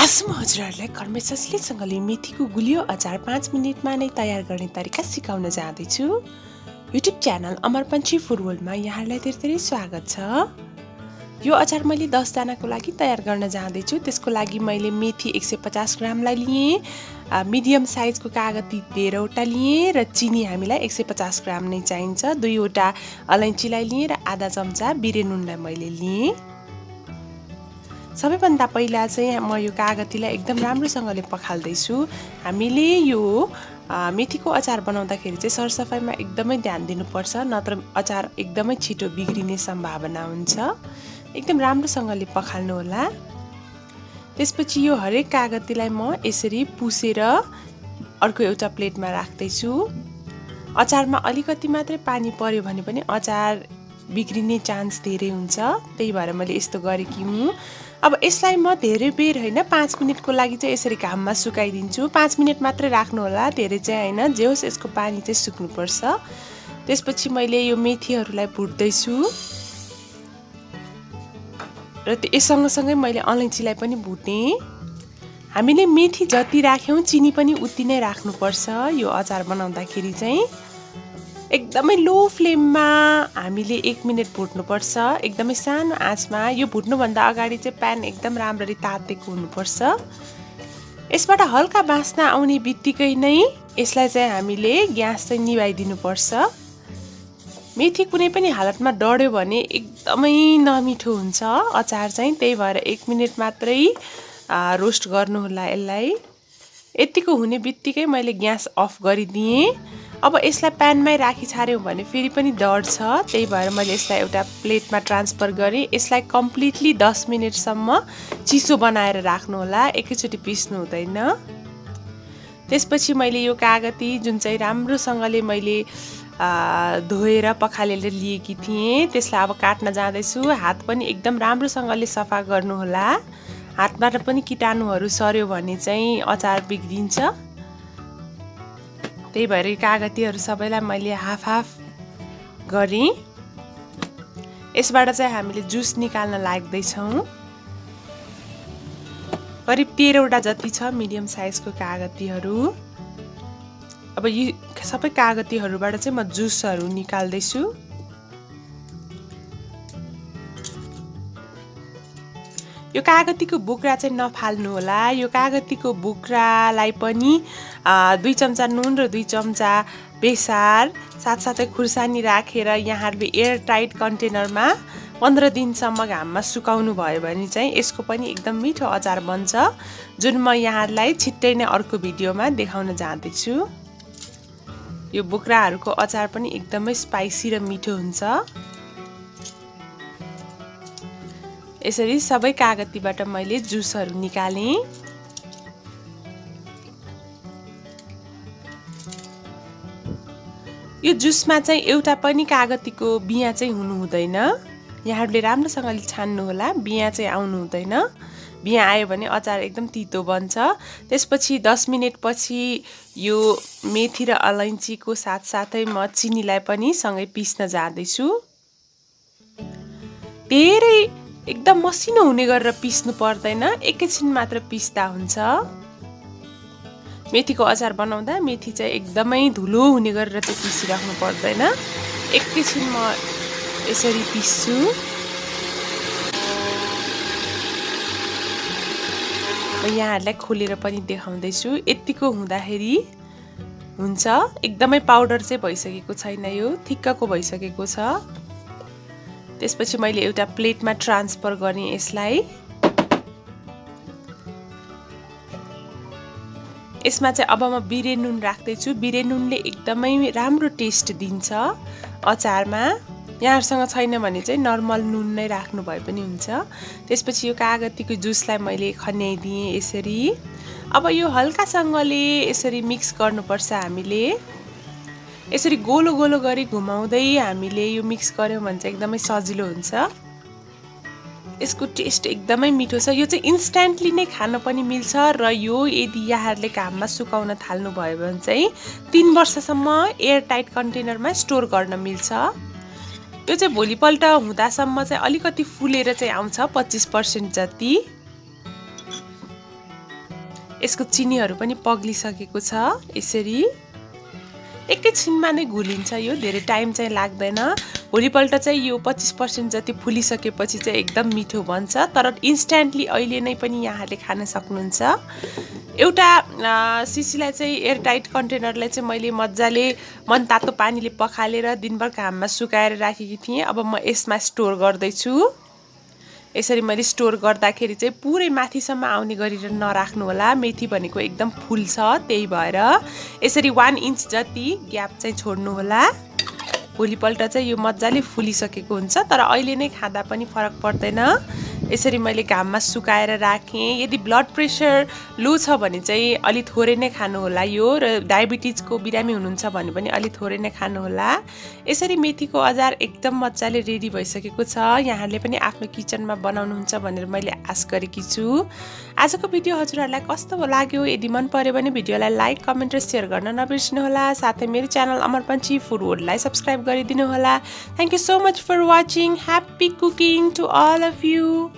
आज म हजुरहरूलाई घरमै सजिलैसँगले मेथीको गुलियो अचार 5 मिनेटमा नै तयार गर्ने तरिका सिकाउन जाँदैछु। YouTube channel Amar Panchi food वर्ल्डमा यहाँहरूलाई धेरै धेरै स्वागत छ। यो अचार मैले 10 जनाको लागि तयार गर्न जाँदैछु। त्यसको लागि मैले मेथी 150 ग्रामलाई लिए, मिडियम साइजको कागती 13वटा लिए र चिनी हामीलाई 150 ग्राम नै चाहिन्छ। 2वटा अलैँचीलाई लिए र आधा चम्चा बिरे नुनलाई मैले लिए। सबैभन्दा पहिला चाहिँ म यो कागतीलाई एकदम राम्रोसँगले पखाल्दैछु। हामीले यो मेथीको अचार बनाउँदाखेरि चाहिँ सरसफाइमा एकदमै ध्यान दिनुपर्छ, नत्र अचार एकदमै छिटो बिग्रिने सम्भावना हुन्छ। एकदम राम्रोसँगले पखाल्नु होला। त्यसपछि यो हरेक कागतीलाई म यसरी पुसेर अर्को एउटा प्लेटमा राख्दैछु। अचारमा अलिकति मात्रै पानी पर्यो भने पनि अचार बिग्रिने चान्स धेरै हुन्छ, त्यही भएर मैले यस्तो गरेकी हुँ। अब यसलाई म धेरै बेर हैन 5 मिनेटको लागि चाहिँ यसरी घाममा सुकाइदिन्छु। 5 मिनेट मात्रै राख्नु होला, धेरै चाहिँ हैन, जे होस् यसको पानी चाहिँ सुक्नुपर्छ। त्यसपछि मैले यो मेथीहरूलाई भुट्दैछु र यससँगसँगै मैले अलैँचीलाई पनि भुटेँ। हामीले मेथी जति राख्यौं चिनी पनि उति नै राख्नुपर्छ। यो अचार बनाउँदाखेरि चाहिँ एकदमै लो फ्लेममा हामीले 1 मिनेट भुट्नुपर्छ, एकदमै सानो आँचमा। यो भुट्नुभन्दा अगाडि चाहिँ प्यान एकदम राम्ररी तातेको हुनुपर्छ। यसबाट हल्का बास्ना आउने बित्तिकै नै यसलाई चाहिँ हामीले ग्यास चाहिँ निभाइदिनुपर्छ। मेथी कुनै पनि हालतमा डढ्यो भने एकदमै नमिठो हुन्छ अचार चाहिँ, त्यही भएर 1 मिनेट मात्रै रोस्ट गर्नु होला यसलाई। यतिको हुने बित्तिकै मैले ग्यास अफ गरिदिएँ। अब यसलाई प्यानमै राखी छाड्यौँ भने फेरि पनि डढ्छ, त्यही भएर मैले यसलाई एउटा प्लेटमा ट्रान्सफर गरेँ। यसलाई कम्प्लिटली 10 मिनेटसम्म चिसो बनाएर राख्नु होला, एकैचोटि पिस्नु हुँदैन। त्यसपछि मैले यो कागती जुन चाहिँ राम्रोसँगले मैले धोएर पखालेर लिएकी थिएँ त्यसलाई अब काट्न जाँदैछु। हात पनि एकदम राम्रोसँगले सफा गर्नु होला, हातबाट पनि कीटाणुहरू सर्यो भने चाहिँ अचार बिग्रिन्छ। त्यही भएर कागतीहरू सबैलाई मैले हाफ हाफ गरेँ। यसबाट चाहिँ हामीले जुस निकाल्न लाग्दैछौँ। करिब 13वटा जति छ मिडियम साइजको कागतीहरू। अब यी सबै कागतीहरूबाट चाहिँ म जुसहरू निकाल्दैछु। यो कागतीको बोक्रा चाहिँ नफाल्नु होला। यो कागतीको बोक्रालाई पनि 2 चम्चा नुन र 2 चम्चा बेसार साथसाथै खुर्सानी राखेर यहाँहरूले एयर टाइट कन्टेनरमा 15 दिनसम्म घाममा सुकाउनु भयो भने चाहिँ यसको पनि एकदम मिठो अचार बन्छ, जुन म यहाँहरूलाई छिट्टै नै अर्को भिडियोमा देखाउन जाँदैछु। यो बोक्राहरूको अचार पनि एकदमै स्पाइसी र मिठो हुन्छ। यसरी सबै कागतीबाट मैले जुसहरू निकालेँ। यो जुसमा चाहिँ एउटा पनि कागतीको बिया चाहिँ हुनु हुँदैन। यहाँहरूले राम्रोसँगले छान्नु होला, बिया चाहिँ आउनु हुँदैन। बिया आयो भने अचार एकदम तितो बन्छ। त्यसपछि 10 मिनेट पछि यो मेथी र अलैँचीको साथसाथै म चिनीलाई पनि सँगै पिस्न जाँदैछु। धेरै एकदम मसिनो हुने गरेर पिस्नु पर्दैन, एकैछिन मात्र पिस्दा हुन्छ। मेथीको अचार बनाउँदा मेथी चाहिँ एकदमै धुलो हुने गरेर चाहिँ पिसिराख्नु पर्दैन। एकैछिन म यसरी पिस्छु। यहाँहरूलाई खोलेर पनि देखाउँदैछु। यतिको हुँदाखेरि हुन्छ। एकदमै पाउडर चाहिँ भइसकेको छैन, यो ठिक्कको भइसकेको छ। त्यसपछि मैले एउटा प्लेटमा ट्रान्सफर गरेँ यसलाई। यसमा चाहिँ अब म बिरे नुन राख्दैछु। बिरे नुनले एकदमै राम्रो टेस्ट दिन्छ अचारमा। यहाँहरूसँग छैन भने चाहिँ नर्मल नुन नै राख्नु भए पनि हुन्छ। त्यसपछि यो कागतीको जुसलाई मैले खन्याइदिएँ यसरी। अब यो हल्कासँगले यसरी मिक्स गर्नुपर्छ हामीले। यसरी गोलो गोलो गरी घुमाउँदै हामीले यो मिक्स गर्यौँ भने चाहिँ एकदमै सजिलो हुन्छ। यसको टेस्ट एकदमै मिठो छ। यो चाहिँ इन्स्ट्यान्टली नै खान पनि मिल्छ र यो यदि यहाँहरूले घाममा सुकाउन थाल्नु भयो भने चाहिँ 3 वर्षसम्म एयर टाइट कन्टेनरमा स्टोर गर्न मिल्छ। यो चाहिँ भोलिपल्ट हुँदासम्म चाहिँ अलिकति फुलेर चाहिँ आउँछ 25% जति। यसको चिनीहरू पनि पग्लिसकेको छ। यसरी एकैछिनमा नै घुलिन्छ यो, धेरै टाइम चाहिँ लाग्दैन। भोलिपल्ट चाहिँ यो 25% जति फुलिसकेपछि चाहिँ एकदम मिठो बन्छ। तर इन्स्ट्यान्टली अहिले नै पनि यहाँले खान सक्नुहुन्छ। एउटा सिसीलाई चाहिँ एयरटाइट कन्टेनरलाई चाहिँ मैले मजाले मनतातो पानीले पखालेर दिनभर घाममा सुकाएर राखेकी थिएँ। अब म यसमा स्टोर गर्दैछु। यसरी मैले स्टोर गर्दाखेरि चाहिँ पुरै माथिसम्म आउने गरेर नराख्नु होला। मेथी भनेको एकदम फुल्छ, त्यही भएर यसरी 1 इन्च जति ग्याप चाहिँ छोड्नु होला। भोलिपल्ट चाहिँ यो मजाले फुलिसकेको हुन्छ। तर अहिले नै खाँदा पनि फरक पर्दैन। यसरी मैले घाममा सुकाएर राखेँ। यदि ब्लड प्रेसर लो छ भने चाहिँ अलि थोरै नै खानु होला यो, र डायबिटिजको बिरामी हुनुहुन्छ भने पनि अलि थोरै नै खानु होला। यसरी मेथीको अचार एकदम मजाले रेडी भइसकेको छ। यहाँले पनि आफ्नो किचनमा बनाउनुहुन्छ भनेर मैले आश गरेकी छु। आजको भिडियो हजुरहरूलाई कस्तो लाग्यो? यदि मन पर्यो भने भिडियोलाई लाइक, कमेन्ट र सेयर गर्न नबिर्सिनु होला। साथै मेरो च्यानल अमर पञ्ची फुड वर्ल्डलाई सब्स्क्राइब गरिदिनु होला। Thank you so much for watching. Happy cooking to all of you.